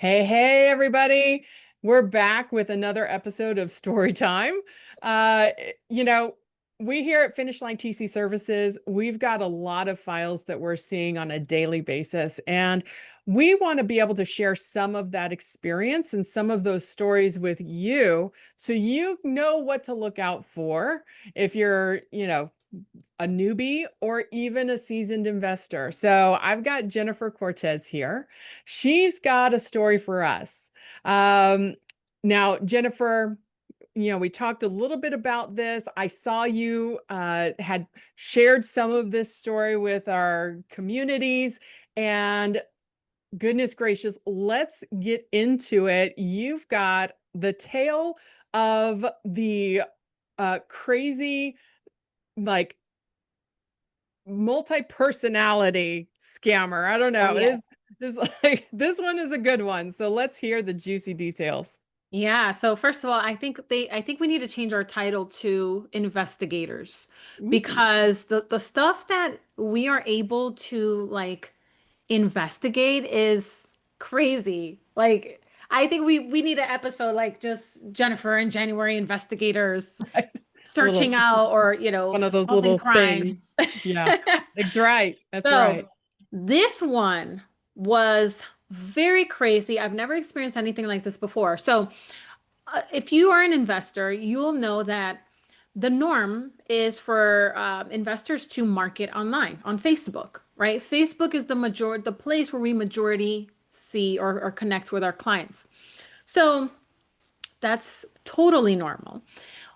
Hey, hey, everybody. We're back with another episode of Story Time. Uh, you know, we here at Finish Line TC Services, we've got a lot of files that we're seeing on a daily basis, and we want to be able to share some of that experience and some of those stories with you so you know what to look out for if you're, a newbie or even a seasoned investor. So I've got Jennifer Cortez here. She's got a story for us. Um, Now, Jennifer, we talked a little bit about this. I saw you had shared some of this story with our communities, and goodness gracious, let's get into it. You've got the tale of the crazy, like, multi-personality scammer. I don't Oh know. yeah. This like this one is a good one. So let's hear the juicy details. Yeah. So first of all, I think we need to change our title to investigators Ooh. because the stuff that we are able to investigate is crazy. Like I think we need an episode like just Jennifer and January investigators Right. A little searching out or, one of those solving little things. crimes. Yeah. That's right. That's So right. this one was very crazy. I've never experienced anything like this before. So if you are an investor, you'll know that the norm is for investors to market online on Facebook, right? Facebook is the place where we majority see or connect with our clients. So that's totally normal.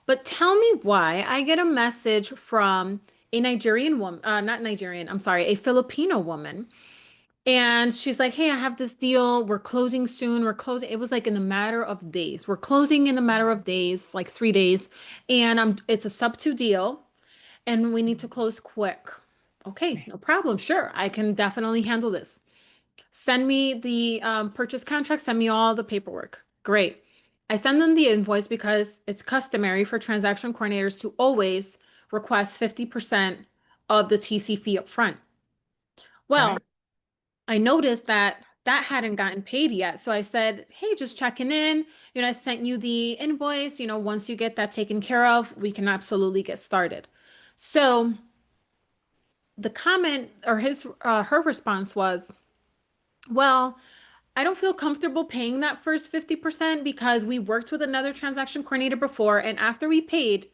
But tell me why I get a message from a Nigerian woman, not Nigerian, I'm sorry, a Filipino woman, and she's like, hey, I have this deal. We're closing soon. We're closing. It was like in the matter of days. We're closing in the matter of days, like 3 days. And it's a sub two deal and we need to close quick. Okay, no problem. Sure. I can definitely handle this. Send me the purchase contract. Send me all the paperwork. Great. I send them the invoice because it's customary for transaction coordinators to always request 50% of the TC fee up front. Well, Right. I noticed that that hadn't gotten paid yet. So I said, hey, just checking in. I sent you the invoice. Once you get that taken care of, we can absolutely get started. So the comment or her response was, well, I don't feel comfortable paying that first 50% because we worked with another transaction coordinator before, and after we paid,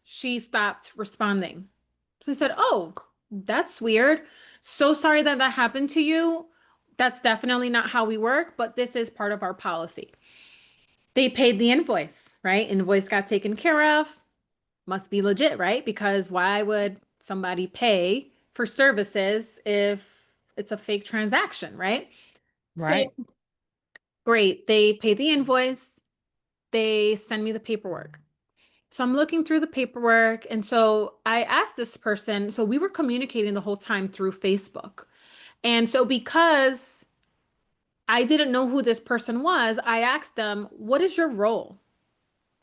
she stopped responding. So I said, oh, that's weird. So sorry that that happened to you. That's definitely not how we work, but this is part of our policy. They paid the invoice, right? Invoice got taken care of. Must be legit, right? Because why would somebody pay for services if it's a fake transaction, right? So Right. great. They pay the invoice. They send me the paperwork. So I'm looking through the paperwork. And so I asked this person, so we were communicating the whole time through Facebook. And so because I didn't know who this person was, I asked them, what is your role?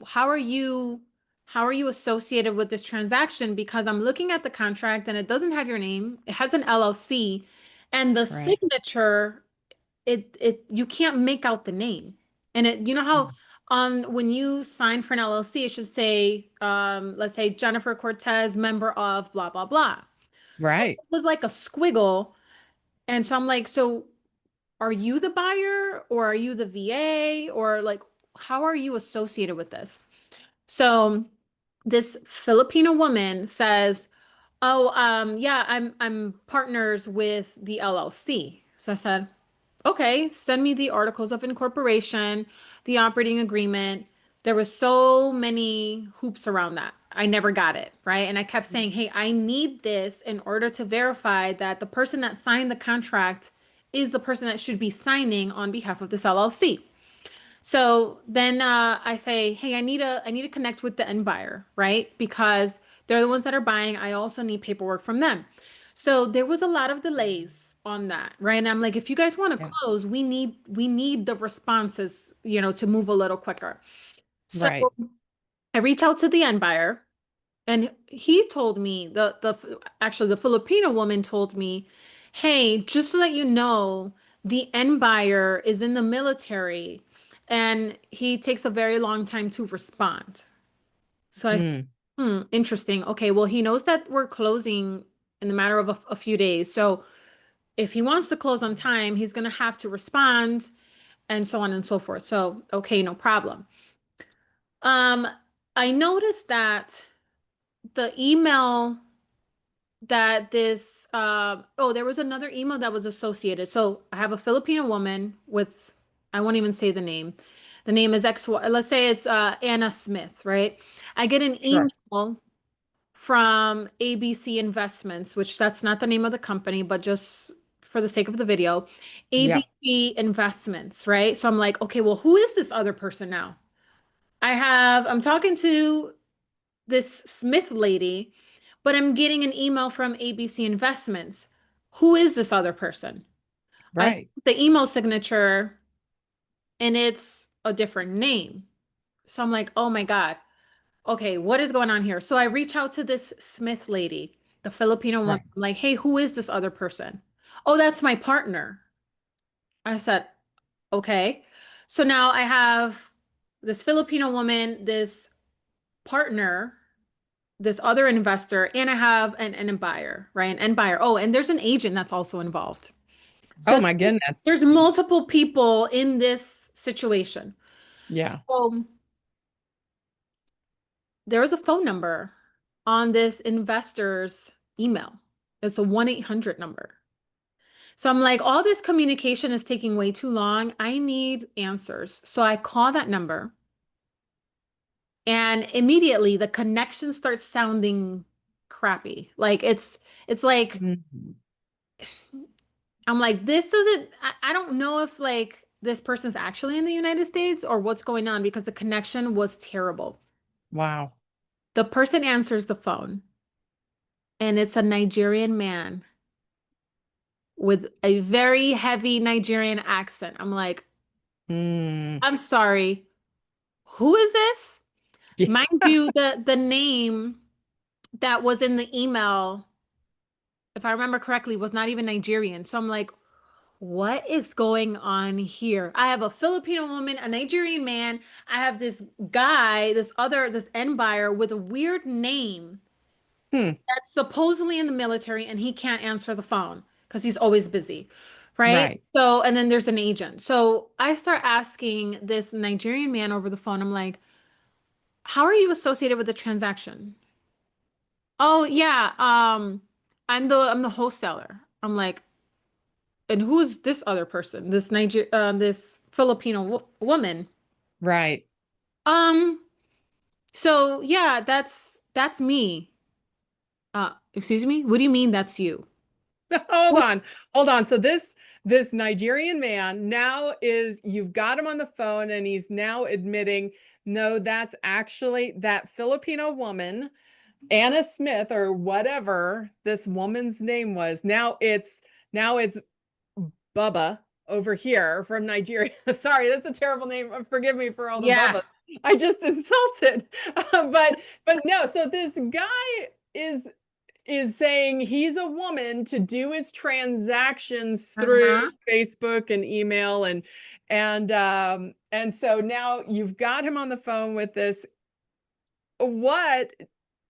How are you how are you associated with this transaction? Because I'm looking at the contract and it doesn't have your name. It has an LLC and the Right. signature, it you can't make out the name. And how on when you sign for an LLC, it should say, let's say Jennifer Cortez, member of blah blah blah. So Right. it was like a squiggle. And so I'm like, so are you the buyer or are you the VA or like how are you associated with this? So this Filipino woman says, "Oh, yeah, I'm partners with the LLC." So I said, "Okay, send me the articles of incorporation, the operating agreement." There was so many hoops around that. I never got it, right? And I kept saying, "Hey, I need this in order to verify that the person that signed the contract is the person that should be signing on behalf of this LLC." So then I say, hey, I need to connect with the end buyer, right? Because they're the ones that are buying. I also need paperwork from them. So there was a lot of delays on that, right? And I'm like, if you guys want to Yeah. close, we need the responses, to move a little quicker. So Right. I reach out to the end buyer, and he told me actually the Filipino woman told me, hey, just so that you know the end buyer is in the military and he takes a very long time to respond. So I said, Hmm. interesting. Okay, well, he knows that we're closing in the matter of a few days. So if he wants to close on time, he's going to have to respond and so on and so forth. So, okay, no problem. Um, I noticed that the email that this oh, there was another email that was associated. So I have a Filipino woman with, I won't even say the name. The name is X, let's say it's Anna Smith, right? I get an Sure. email from ABC Investments, which that's not the name of the company, but just for the sake of the video, Yep. ABC Investments, right? So I'm like, okay, well, who is this other person now? I'm talking to this Smith lady, but I'm getting an email from ABC Investments. Who is this other person? I look Right. at the email signature and it's a different name. So I'm like, oh my God. Okay, what is going on here? So I reach out to this Smith lady, the Filipino woman. Right. I'm like, hey, who is this other person? Oh, that's my partner. I said, okay. So now I have this Filipino woman, this partner, this other investor, and I have an end buyer, right? An end buyer. Oh, and there's an agent that's also involved. Oh So my goodness. there's multiple people in this situation. Yeah. So there was a phone number on this investor's email. It's a 1-800 number. So I'm like, all this communication is taking way too long. I need answers. So I call that number and immediately the connection starts sounding crappy. Like it's like Mhm. I'm like, this doesn't, I don't know if like this person's actually in the United States or what's going on because the connection was terrible. Wow. The person answers the phone and it's a Nigerian man with a very heavy Nigerian accent. I'm like, Mm. I'm sorry, who is this? Yeah. Mind you, the name that was in the email, if I remember correctly, was not even Nigerian. So I'm like, what is going on here? I have a Filipino woman, a Nigerian man. I have this guy, this end buyer with a weird name Hmm. that's supposedly in the military and he can't answer the phone because he's always busy. Right. Right. So, and then there's an agent. So I start asking this Nigerian man over the phone, I'm like, how are you associated with the transaction? Oh, yeah. I'm the wholesaler. I'm like, and who is this other person? This Filipino wo woman. Right. Um, so yeah, that's me. Excuse me? What do you mean that's you? Hold on. Hold on. So this Nigerian man now is you've got him on the phone and he's now admitting, no, that's actually that Filipino woman, Anna Smith or whatever this woman's name was. Now it's Bubba over here from Nigeria. Sorry, that's a terrible name. Forgive me for all the Yeah. Bubbas I just insulted. But no, so this guy is saying he's a woman to do his transactions through Uh-huh. Facebook and email and so now you've got him on the phone with this what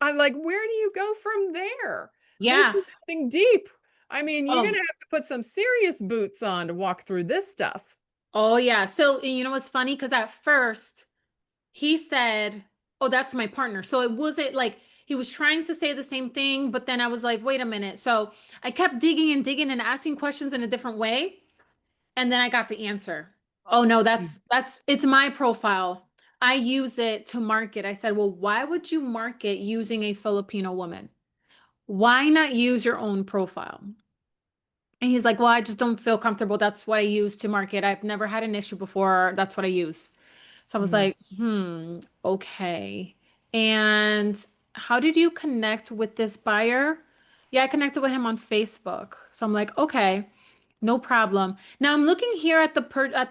I'm like, where do you go from there? This Yeah. is getting deep. I mean, you're gonna Oh, have to put some serious boots on to walk through this stuff. oh yeah. So you know what's funny? Because at first he said, "Oh, that's my partner." So it wasn't like he was trying to say the same thing, but then I was like, "Wait a minute." So I kept digging and digging and asking questions in a different way, and then I got the answer. Oh no, Mm. that's it's my profile. I use it to market. I said, "Well, why would you market using a Filipino woman? Why not use your own profile?" And he's like, "Well, I just don't feel comfortable. That's what I use to market. I've never had an issue before. That's what I use." So I was Mm. like, okay. And how did you connect with this buyer? Yeah, I connected with him on Facebook. So I'm like, okay, no problem. Now I'm looking here at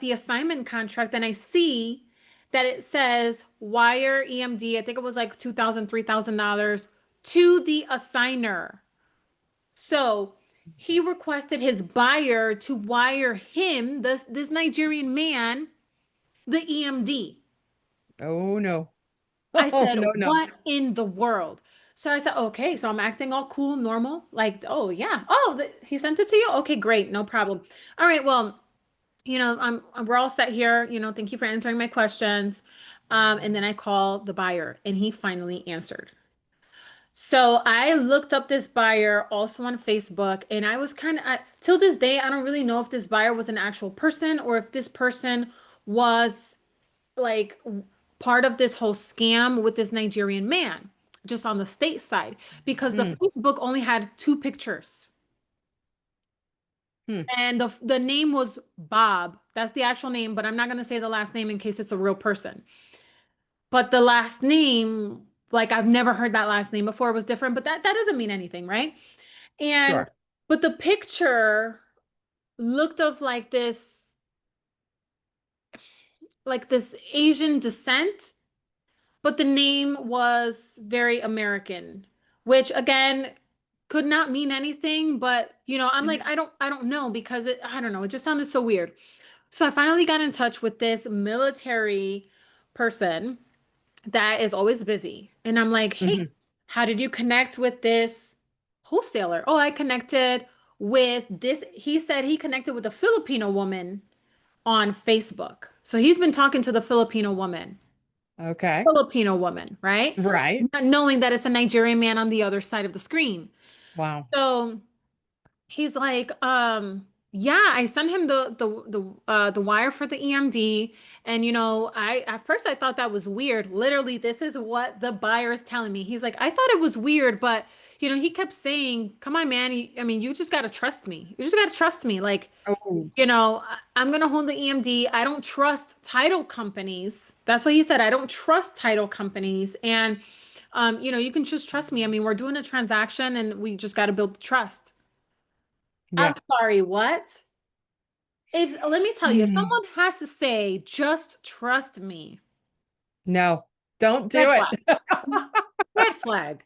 the assignment contract and I see that it says wire EMD. I think it was like $2,000, $3,000 to the assigner. So he requested his buyer to wire him, this Nigerian man, the EMD. Oh no. I Oh said, no, no. what in the world? So I said, okay, so I'm acting all cool, normal. Like, oh yeah. Oh, he sent it to you? Okay, great, no problem. All right, well, we're all set here. Thank you for answering my questions. And then I call the buyer and he finally answered. So I looked up this buyer also on Facebook, and I was till this day, I don't really know if this buyer was an actual person or if this person was like part of this whole scam with this Nigerian man, just on the state side, because the Hmm. Facebook only had two pictures. Hmm. And the name was Bob. That's the actual name, but I'm not going to say the last name in case it's a real person. But the last name, like I've never heard that last name before, it was different, but that doesn't mean anything, right? And Sure. but the picture looked of like this Asian descent, but the name was very American, which again could not mean anything, but I'm like Mhm. I don't know because I don't know, it just sounded so weird. So I finally got in touch with this military person that is always busy. And I'm like, hey, Mhm. how did you connect with this wholesaler? Oh, I connected with this. He said he connected with a Filipino woman on Facebook. So he's been talking to the Okay. Filipino woman, right? Right. Not knowing that it's a Nigerian man on the other side of the screen. Wow. So he's like, yeah, I sent him the wire for the EMD, and I at first I thought that was weird. Literally, this is what the buyer is telling me. He's like, I thought it was weird, but he kept saying, "Come on, man. I mean, you just gotta trust me. You just gotta trust me. Like, Oh, I'm gonna hold the EMD. I don't trust title companies." That's what he said. I don't trust title companies, and you can just trust me. I mean, we're doing a transaction, and we just gotta build trust. I'm yeah. sorry, what? If let me tell you, if Hmm. someone has to say, just trust me, No, don't red do flag. it. Red flag.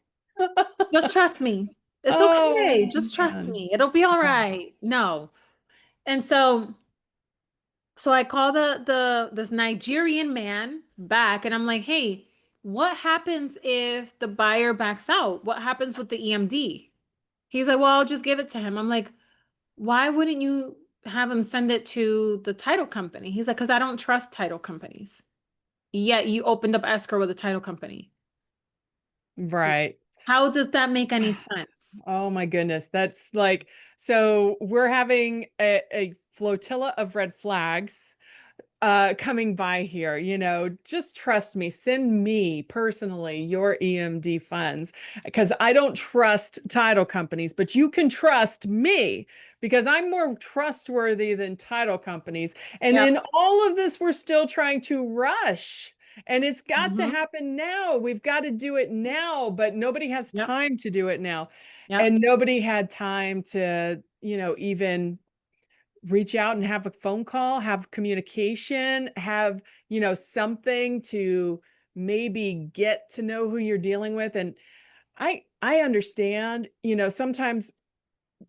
Just trust me. It's okay. Oh Just trust man. me. It'll be all Yeah. right. No. And so I call this Nigerian man back and I'm like, hey, what happens if the buyer backs out? What happens with the EMD? He's like, well, I'll just give it to him. I'm like, why wouldn't you have him send it to the title company? He's like, because I don't trust title companies. Yet you opened up escrow with a title company. Right. How does that make any sense? Oh my goodness. That's like, so we're having a flotilla of red flags coming by here. Just trust me, send me personally your EMD funds because I don't trust title companies, but you can trust me because I'm more trustworthy than title companies. And Yep. in all of this, we're still trying to rush. And it's got to Hmm. happen now. We've got to do it now, but nobody has Yep. time to do it now. Yep. And nobody had time to, even reach out and have a phone call, have communication, have, something to maybe get to know who you're dealing with. And I understand, sometimes,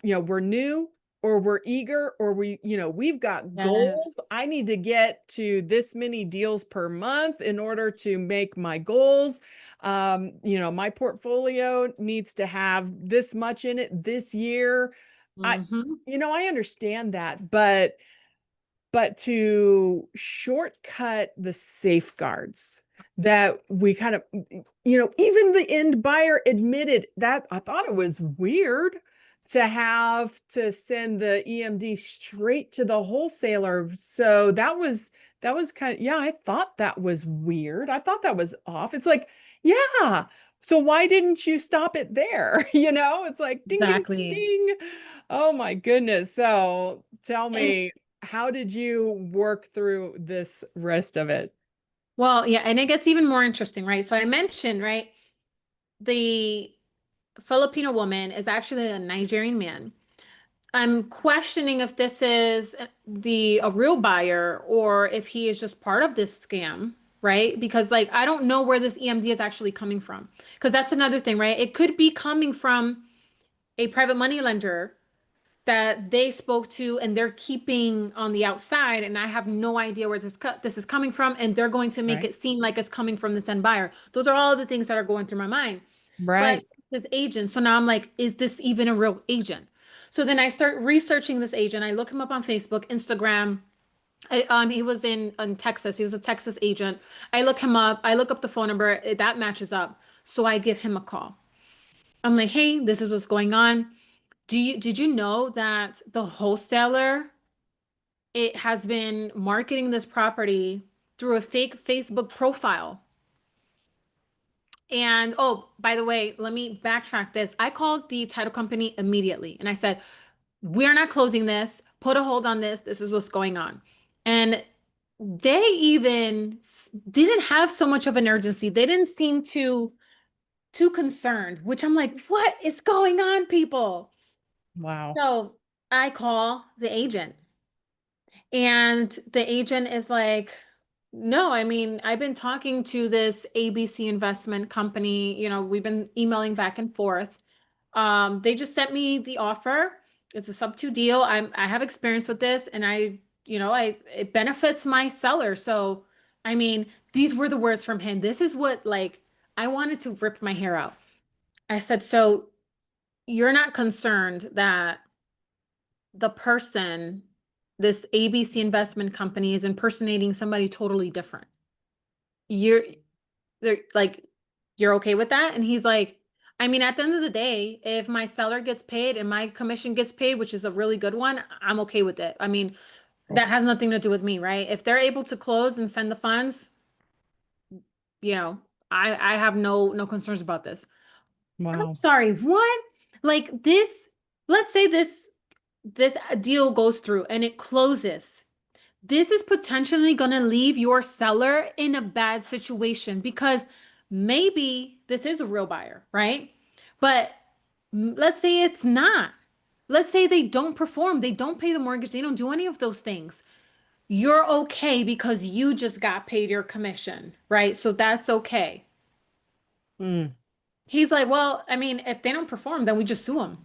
we're new or we're eager or we've got Yes. goals. I need to get to this many deals per month in order to make my goals. My portfolio needs to have this much in it this year. I, Hmm. I understand that, but to shortcut the safeguards that we kind of, even the end buyer admitted that I thought it was weird to have to send the EMD straight to the wholesaler. So that was kind of, yeah, I thought that was weird. I thought that was off. It's like, yeah. So why didn't you stop it there? It's like ding, ding, ding, Exactly. ding. Oh my goodness. So tell And me, how did you work through this rest of it? well, yeah, and it gets even more interesting, right? So I mentioned, right, the Filipino woman is actually a Nigerian man. I'm questioning if this is a real buyer or if he is just part of this scam, right? Because like I don't know where this EMD is actually coming from. Because that's another thing, right? It could be coming from a private money lender that they spoke to and they're keeping on the outside, and I have no idea where this is coming from, and they're going to make Right. it seem like it's coming from this end buyer. Those are all the things that are going through my mind. But Right. this agent, so now I'm like, is this even a real agent? So then I start researching this agent. I look him up on Facebook, Instagram. He was in Texas. He was a Texas agent. I look him up. I look up the phone number. That matches up. So I give him a call. I'm like, hey, this is what's going on. Did you know that the wholesaler, it has been marketing this property through a fake Facebook profile? And oh, by the way, let me backtrack this. I called the title company immediately and I said, we are not closing this. Put a hold on this. This is what's going on. And they even didn't have so much of an urgency. They didn't seem too concerned, which I'm like, what is going on, people? Wow. So I call the agent, and the agent is like, no, I mean, I've been talking to this ABC investment company, we've been emailing back and forth. They just sent me the offer. It's a sub two deal. I have experience with this, and it benefits my seller. So, I mean, these were the words from him. This is what, like, I wanted to rip my hair out. I said, so you're not concerned that the person, this ABC investment company, is impersonating somebody totally different. You're they're like, you're okay with that? And he's like, I mean, at the end of the day, if my seller gets paid and my commission gets paid, which is a really good one, I'm okay with it. I mean, that has nothing to do with me, right? If they're able to close and send the funds, you know, I have no concerns about this. I'm Wow. sorry, what? Like this, let's say this deal goes through and it closes. This is potentially going to leave your seller in a bad situation because maybe this is a real buyer, right? But let's say it's not. Let's say they don't perform, they don't pay the mortgage, they don't do any of those things. You're okay because you just got paid your commission, right? So that's okay. Mm. He's like, well, I mean, if they don't perform, then we just sue them.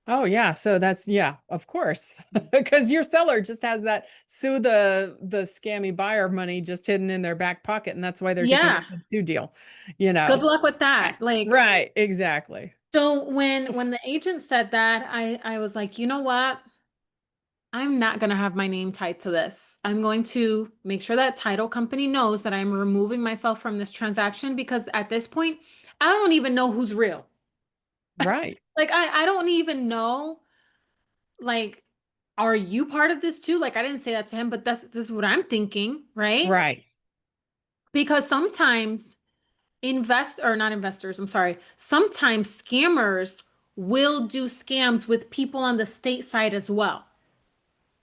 Oh yeah, so that's yeah, of course. Because your seller just has that sue the scammy buyer money just hidden in their back pocket, and that's why they're taking Yeah. a sub-2 deal, you Good know. luck with Uh, that. Like, Right, exactly. so when the agent said that, I was like, you know what? I'm not going to have my name tied to this. I'm going to make sure that title company knows that I'm removing myself from this transaction because at this point, I don't even know who's real. Right. Like I don't even know, like, are you part of this too? Like I didn't say that to him, but this is what I'm thinking, right? Right. Because sometimes or not investors, I'm sorry, sometimes scammers will do scams with people on the state side as well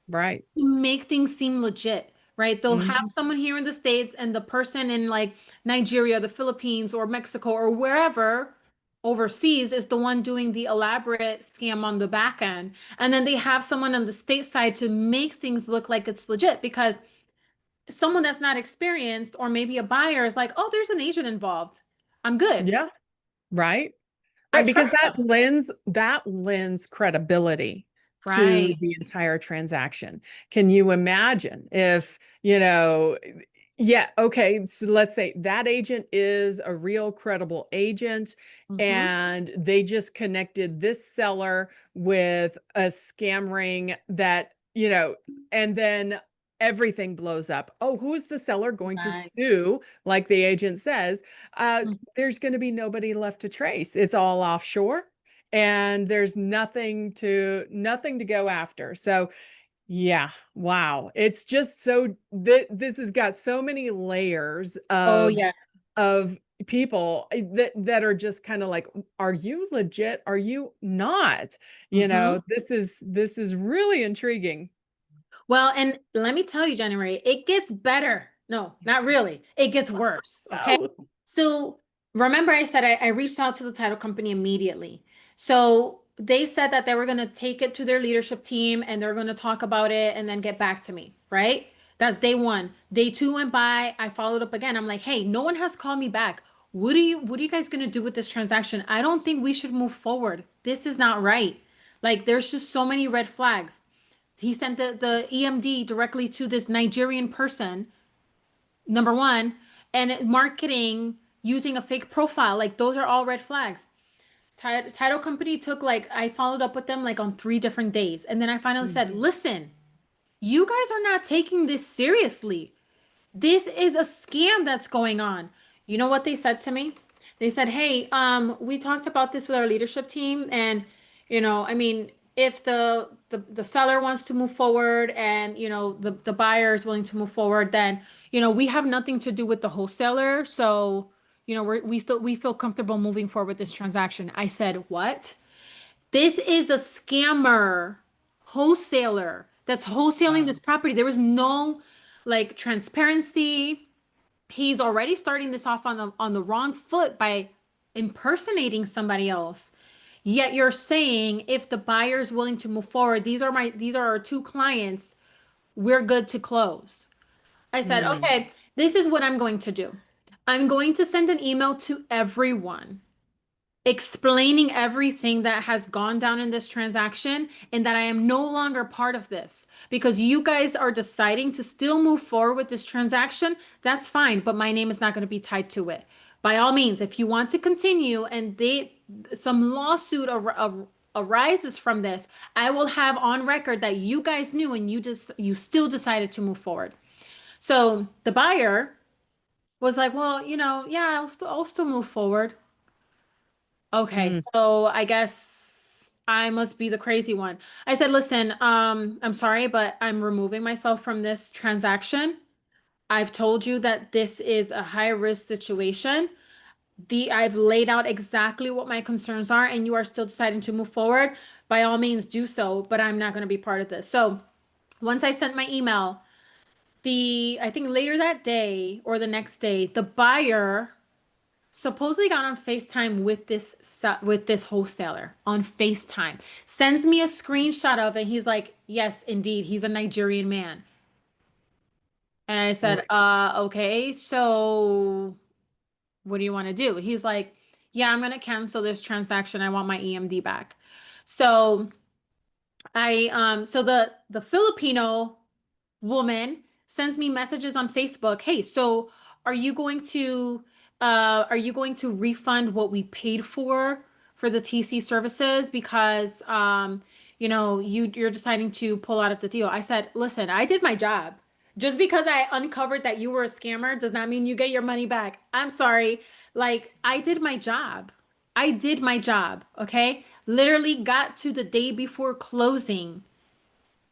Right. to make things seem legit, right? They'll have Hmm. someone here in the States and the person in like Nigeria, the Philippines, or Mexico, or wherever overseas is the one doing the elaborate scam on the back end. And then they have someone on the state side to make things look like it's legit because someone that's not experienced or maybe a buyer is like, oh, there's an agent involved. I'm good. Yeah. Right. I Right, because trust them. that lends credibility to Right. the entire transaction. Can you imagine if, yeah, okay, so let's say that agent is a real credible agent Hmm. and they just connected this seller with a scam ring that, and then everything blows up. Oh, who's the seller going to Right. sue? Like the agent says, uh, Mhm. there's going to be nobody left to trace. It's all offshore and there's nothing to go after. So, yeah, wow. It's just so this has got so many layers Oh, of yeah. of people that are just kind of like, are you legit? Are you not? Hmm. This is really intriguing. Well, and let me tell you, January, it gets better. No, not really. It gets worse. Okay. Oh, So remember, I said I reached out to the title company immediately. So they said that they were going to take it to their leadership team and they're going to talk about it and then get back to me. Right. That's day one. Day two went by. I followed up again. I'm like, hey, no one has called me back. What are you guys going to do with this transaction? I don't think we should move forward. This is not right. Like there's just so many red flags. He sent the EMD directly to this Nigerian person, number one, and marketing using a fake profile. Like those are all red flags. Title company took like, I followed up with them like on 3 different days. And then I finally Mm. said, listen, you guys are not taking this seriously. This is a scam that's going on. You know what they said to me? They said, "Hey, we talked about this with our leadership team, and I mean, if the seller wants to move forward, and the buyer is willing to move forward, then we have nothing to do with the wholesaler. So, we feel comfortable moving forward with this transaction." I said, "What? This is a scammer wholesaler that's wholesaling Wow. this property. There was no like transparency. He's already starting this off on the wrong foot by impersonating somebody else. Yet you're saying if the buyer is willing to move forward, these are our two clients, we're good to close." I said, Mm. "Okay, this is what I'm going to do. I'm going to send an email to everyone explaining everything that has gone down in this transaction and that I am no longer part of this because you guys are deciding to still move forward with this transaction. That's fine, but my name is not going to be tied to it. By all means, if you want to continue and some lawsuit arises from this, I will have on record that you guys knew and you still decided to move forward." So the buyer was like, "Well, yeah, I'll still move forward." Okay, Mm. so I guess I must be the crazy one. I said, "Listen, I'm sorry, but I'm removing myself from this transaction. I've told you that this is a high risk situation. I've laid out exactly what my concerns are, and you are still deciding to move forward. By all means, do so, but I'm not going to be part of this." So once I sent my email, I think later that day or the next day, the buyer supposedly got on FaceTime with this wholesaler on FaceTime. Sends me a screenshot of it. He's like, "Yes, indeed, he's a Nigerian man." And I said, Right. Okay, so what do you want to do?" He's like, "Yeah, I'm gonna cancel this transaction. I want my EMD back." So so the Filipino woman sends me messages on Facebook. "Hey, so are you going to refund what we paid for the TC services because you're deciding to pull out of the deal?" I said, "Listen, I did my job. Just because I uncovered that you were a scammer does not mean you get your money back. I'm sorry. Like, I did my job. I did my job, okay? Literally got to the day before closing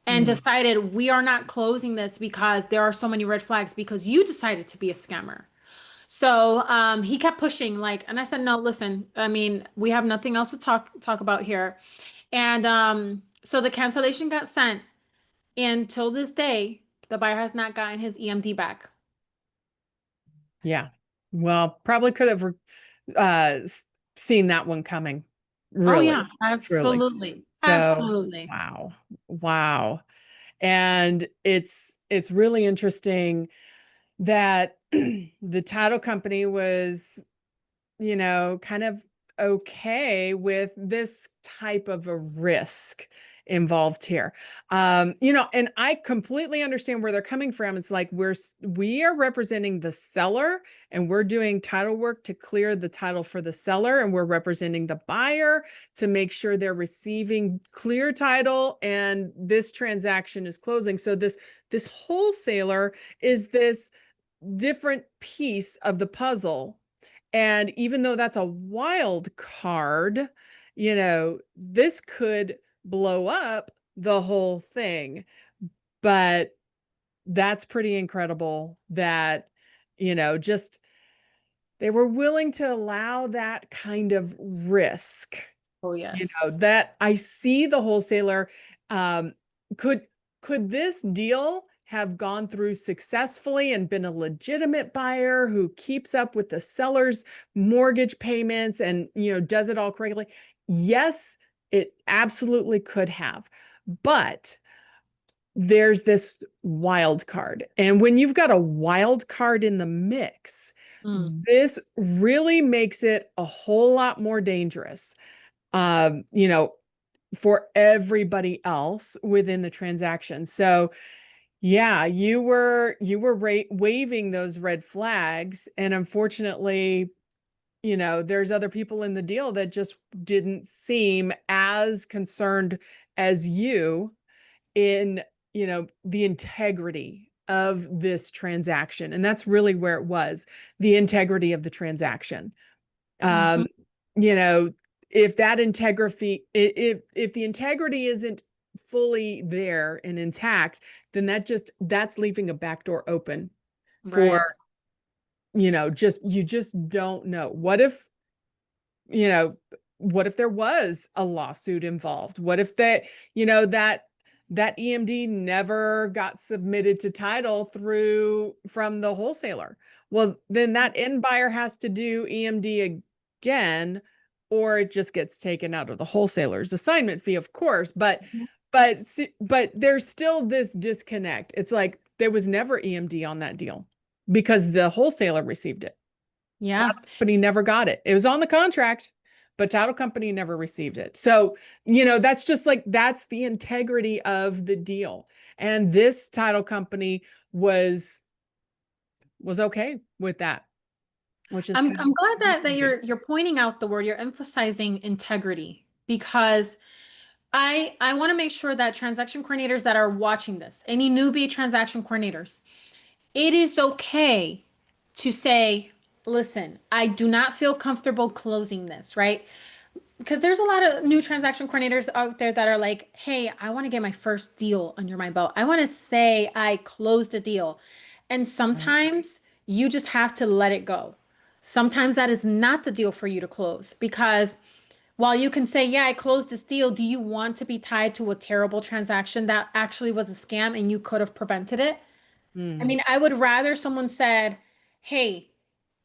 and Mm. decided we are not closing this because there are so many red flags because you decided to be a scammer." So he kept pushing, like, and I said, "No, listen, I mean, we have nothing else to talk about here." And so the cancellation got sent, and till this day, the buyer has not gotten his EMD back. Yeah. Well, probably could have seen that one coming. Oh yeah, Really, truly. absolutely. So, Absolutely. wow. Wow. And it's really interesting that the title company was, kind of okay with this type of a risk involved here. And I completely understand where they're coming from. It's like we are representing the seller and we're doing title work to clear the title for the seller, and we're representing the buyer to make sure they're receiving clear title and this transaction is closing. So this wholesaler is this different piece of the puzzle. And even though that's a wild card, this could blow up the whole thing. But that's pretty incredible that, just they were willing to allow that kind of risk. Oh yes. That I see the wholesaler. Um, could could this deal have gone through successfully and been a legitimate buyer who keeps up with the seller's mortgage payments and does it all correctly? Yes, it absolutely could have. But there's this wild card. And when you've got a wild card in the mix, Mm. this really makes it a whole lot more dangerous. Um, you know, for everybody else within the transaction. So yeah, you were waving those red flags, and unfortunately, there's other people in the deal that just didn't seem as concerned as you in, the integrity of this transaction. And that's really where it was, the integrity of the transaction. Mhm. Um, you know, if that integrity, if the integrity isn't fully there and intact, then that's leaving a back door open Right. for, you just don't know. You know, what if there was a lawsuit involved? What if that EMD never got submitted to title from the wholesaler? Well, then that end buyer has to do EMD again, or it just gets taken out of the wholesaler's assignment fee, of course. Mhm. But there's still this disconnect. It's like there was never EMD on that deal because the wholesaler received it. Yeah. Title company never got it. It was on the contract, but title company never received it. So, that's just like, that's the integrity of the deal. And this title company was okay with that, which is I'm kind I'm glad of that crazy. you're pointing out the word, you're emphasizing integrity because I want to make sure that transaction coordinators that are watching this, any newbie transaction coordinators, it is okay to say, listen, I do not feel comfortable closing this, right? Because there's a lot of new transaction coordinators out there that are like, hey, I want to get my first deal under my belt. I want to say I closed a deal. And Right. sometimes you just have to let it go. Sometimes that is not the deal for you to close because while you can say, yeah, I closed this deal, do you want to be tied to a terrible transaction that actually was a scam and you could have prevented it? I Mhm. mean, I would rather someone said, hey,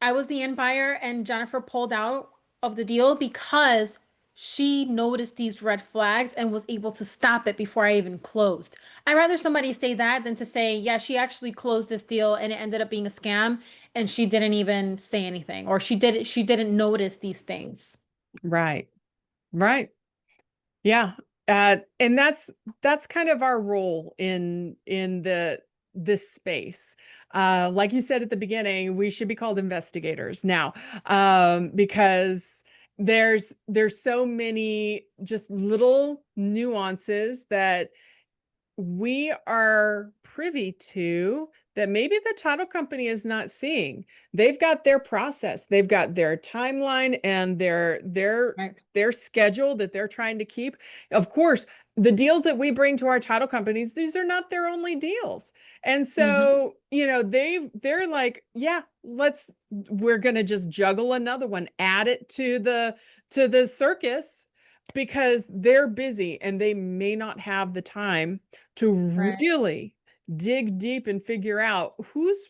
I was the end buyer and Jennifer pulled out of the deal because she noticed these red flags and was able to stop it before I even closed. I'd rather somebody say that than to say, yeah, she actually closed this deal and it ended up being a scam and she didn't even say anything or she didn't notice these things. Right. Right. Yeah. And that's kind of our role in this space. Like you said at the beginning, we should be called investigators now, because there's so many just little nuances that we are privy to that maybe the title company is not seeing. They've got their process, they've got their timeline and Right. their schedule that they're trying to keep. Of course, the deals that we bring to our title companies, these are not their only deals. And Hmm. so, they're like, yeah, we're going to just juggle another one, add it to the circus because they're busy and they may not have the time to Right. really dig deep and figure out who's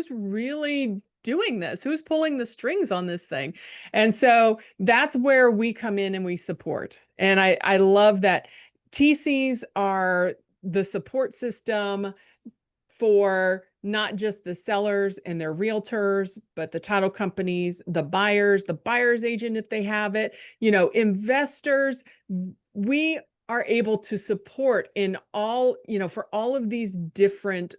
really doing this, who's pulling the strings on this thing. And so that's where we come in and we support. And I love that TCs are the support system for not just the sellers and their realtors, but the title companies, the buyer's agent, if they have it, investors. We are able to support in all, for all of these different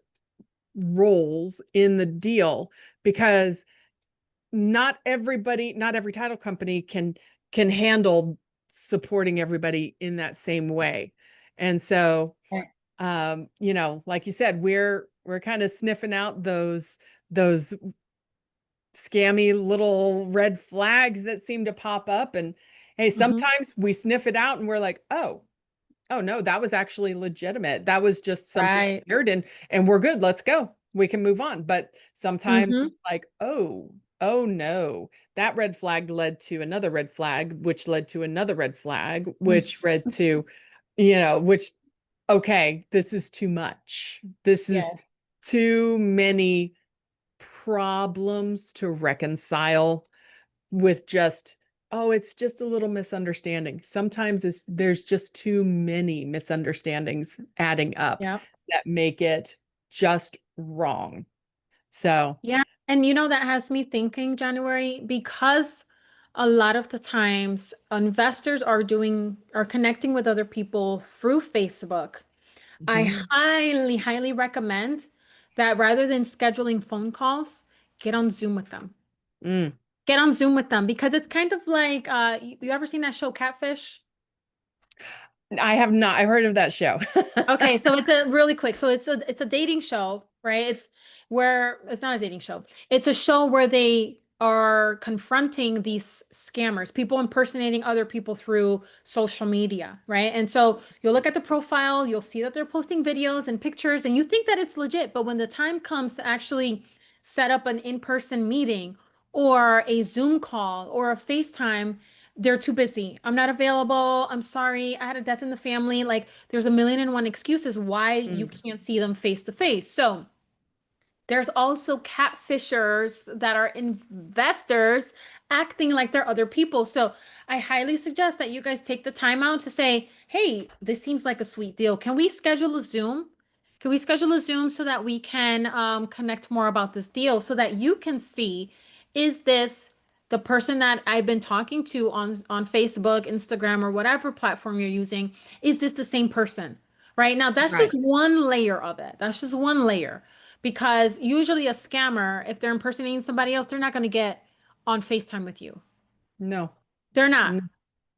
roles in the deal because not every title company can handle supporting everybody in that same way. And so Right. like you said, we're kind of sniffing out those scammy little red flags that seem to pop up. And hey, Hmm. sometimes we sniff it out and we're like, oh no, that was actually legitimate. That was just something Right. weird and we're good. Let's go. We can move on. But sometimes Hmm. it's like, oh no, that red flag led to another red flag, which led to another red flag, which led to, which, okay, this is too much. This is Yes. too many problems to reconcile with just, oh, it's just a little misunderstanding. Sometimes there's just too many misunderstandings adding up Yeah. that make it just wrong. So, Yeah. And that has me thinking, January, because a lot of the times investors are connecting with other people through Facebook. I Mhm. highly, highly recommend that rather than scheduling phone calls, get on Zoom with them. Mm. Get on Zoom with them because it's kind of like you ever seen that show Catfish? I have not. I've heard of that show. Okay, so it's a really quick. So it's a dating show, right? It's where it's not a dating show. It's a show where they are confronting these scammers, people impersonating other people through social media, right? And so you'll look at the profile, you'll see that they're posting videos and pictures, and you think that it's legit. But when the time comes to actually set up an in-person meeting or a Zoom call or a FaceTime, they're too busy. I'm not available. I'm sorry. I had a death in the family. Like there's a million and one excuses why you Mm. can't see them face to face. So there's also catfishers that are investors acting like they're other people. So I highly suggest that you guys take the time out to say, hey, this seems like a sweet deal. Can we schedule a Zoom? Can we schedule a Zoom so that we can connect more about this deal so that you can see, is this the person that I've been talking to on Facebook, Instagram, or whatever platform you're using? Is this the same person? Right now, that's just Right. one layer of it. That's just one layer. Because usually a scammer, if they're impersonating somebody else, they're not going to get on FaceTime with you. No. They're not. No.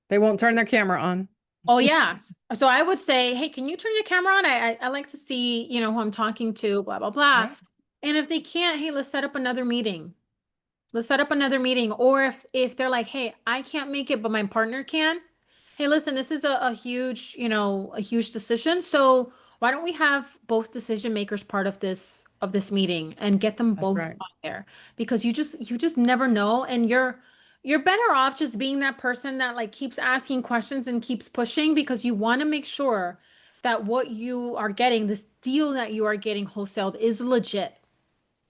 They won't turn their camera on. Oh yeah. So I would say, hey, can you turn your camera on? I like to see, who I'm talking to, blah, blah, blah. Right. And if they can't, hey, let's set up another meeting. Let's set up another meeting. Or if they're like, hey, I can't make it, but my partner can. Hey, listen, this is a huge, a huge decision. So why don't we have both decision makers part of this meeting and get them That's both right. on there? Because you just never know. And you're better off just being that person that like keeps asking questions and keeps pushing because you want to make sure that what you are getting, this deal that you are getting wholesaled is legit.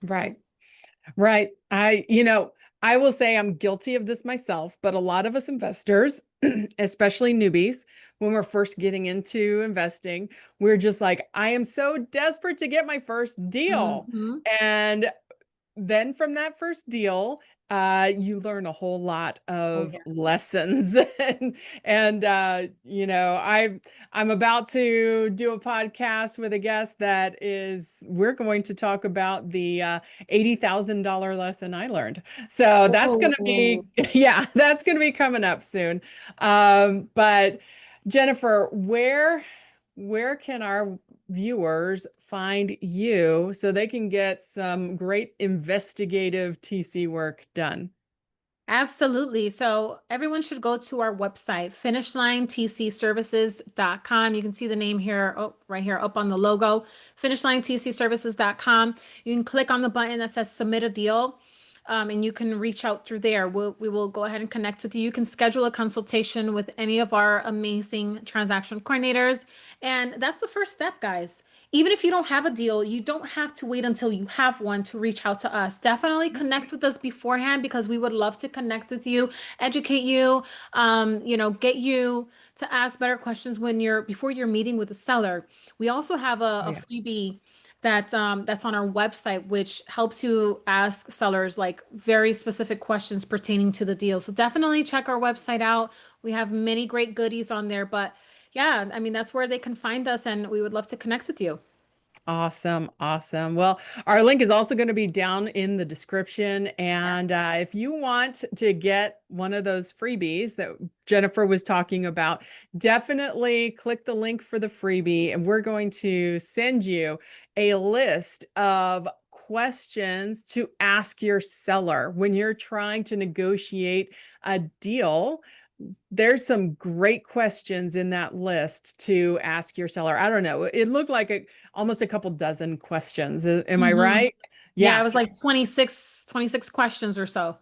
Right. Right. I will say I'm guilty of this myself, but a lot of us investors, especially newbies, when we're first getting into investing, we're just like, I am so desperate to get my first deal. Hmm. And then from that first deal, you learn a whole lot Oh of yes. lessons. I'm about to do a podcast with a guest we're going to talk about the $80,000 lesson I learned. So that's going to Oh. be, yeah, that's going to be coming up soon. But Jennifer, where can our viewers find you so they can get some great investigative TC work done? Absolutely. So everyone should go to our website, finishlinetcservices.com. You can see the name here, oh, right here up on the logo, finishlinetcservices.com. You can click on the button that says submit a deal. And you can reach out through there. We will go ahead and connect with you. You can schedule a consultation with any of our amazing transaction coordinators. And that's the first step, guys. Even if you don't have a deal, you don't have to wait until you have one to reach out to us. Definitely connect with us beforehand because we would love to connect with you, educate you, get you to ask better questions before you're meeting with the seller. We also have Oh, a yeah. freebie that's on our website, which helps you ask sellers like very specific questions pertaining to the deal. So definitely check our website out. We have many great goodies on there, but yeah, I mean, that's where they can find us, and we would love to connect with you. Awesome. Awesome. Well, our link is also going to be down in the description. Yeah. And if you want to get one of those freebies that Jennifer was talking about, definitely click the link for the freebie. And we're going to send you a list of questions to ask your seller when you're trying to negotiate a deal. There's some great questions in that list to ask your seller. I don't know. It looked like almost a couple dozen questions. Am I Hmm. right? Yeah, Yeah. it was like 26 questions or so.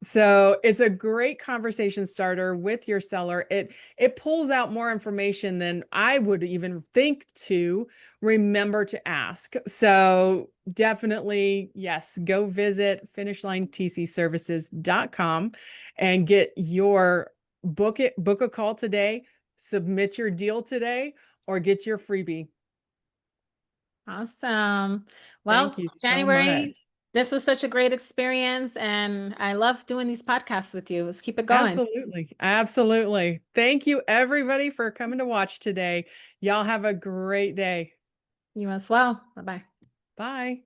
So it's a great conversation starter with your seller. It pulls out more information than I would even think to remember to ask. So definitely, yes, go visit finishlinetcservices.com and get your book a call today, submit your deal today, or get your freebie. Awesome. Thank Well, you so much. January, This was such a great experience, and I love doing these podcasts with you. Let's keep it going. Absolutely. Absolutely. Thank you, everybody, for coming to watch today. Y'all have a great day. You as well. Bye bye. Bye.